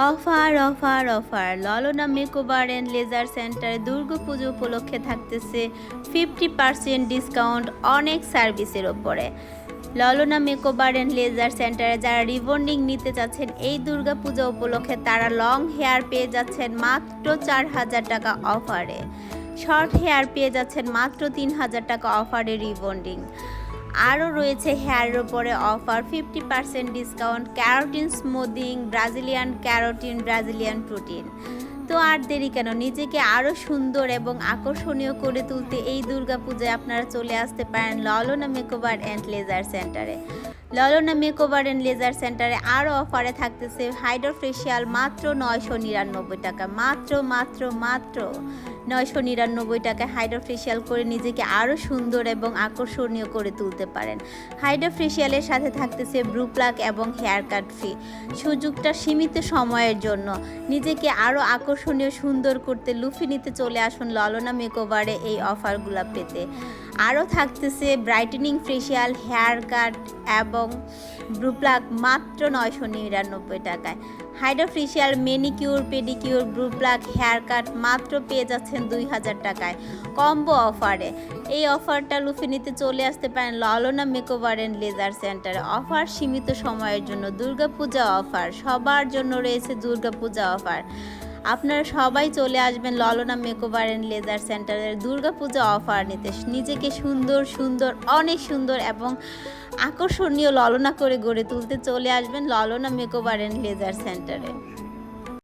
Offer offer offer Lalana makeover and laser সেন্টারে দুর্গাপুজো উপলক্ষে থাকতেছে 50% ডিসকাউন্ট অনেক সার্ভিসের ওপরে। ললনা মেকওভার অ্যান্ড লেজার সেন্টারে যারা রিবন্ডিং নিতে চাচ্ছেন এই দুর্গাপূজা উপলক্ষে তারা লং হেয়ার পেয়ে যাচ্ছেন মাত্র 4,000 টাকা অফারে, শর্ট হেয়ার পেয়ে যাচ্ছেন মাত্র 3,000 টাকা অফারে রিবন্ডিং। আরও রয়েছে হেয়ারের উপরে offer 50% discount, carotene smoothing, Brazilian carotene, Brazilian protein. তো আর দেরি কেন, নিজেকে আরও সুন্দর এবং আকর্ষণীয় করে তুলতে এই দুর্গাপূজায় আপনারা চলে আসতে পারেন ললনা মেকওভার অ্যান্ড লেজার সেন্টারে। ললনা মেকওভার অ্যান্ড লেজার সেন্টারে আরও অফারে থাকতেছে হাইড্রো ফেশিয়াল মাত্র 999 টাকা, মাত্র মাত্র মাত্র 999 টাকায় হাইড্রো ফেশিয়াল করে নিজেকে আরও সুন্দর এবং আকর্ষণীয় করে তুলতে পারেন। হাইড্রো ফেশিয়ালের সাথে থাকতেছে ব্রু প্লাক এবং হেয়ার কাট ফ্রি। সুযোগটা সীমিত সময়ের জন্য। নিজেকে আরও আকর্ষণীয় সুন্দর করতে লুফে নিতে চলে আসুন ললনা মেকওভারে এই অফারগুলো পেতে। আরও থাকতেছে ব্রাইটেনিং ফেশিয়াল, হেয়ার কাট এবং ব্রু প্লাক মাত্র 999 টাকায়। Hydro facial, manicure, pedicure, brow pluck, hair cut মাত্র পেয়ে যাচ্ছেন 2,000 টাকায় কম্বো অফারে। এই অফারটা লুফে নিতে চলে আসতে পারেন ললনা মেকওভার অ্যান্ড লেজার সেন্টারে। অফার সীমিত সময়ের জন্য, দুর্গাপূজা অফার, সবার জন্য রয়েছে দুর্গাপূজা অফার। আপনারা সবাই চলে আসবেন ললনা মেকওভার অ্যান্ড লেজার সেন্টারের দুর্গাপূজা অফার নিতে। নিজেকে সুন্দর সুন্দর, অনেক সুন্দর এবং আকর্ষণীয় ললনা করে গড়ে তুলতে চলে আসবেন ললনা মেকওভার অ্যান্ড লেজার সেন্টারে।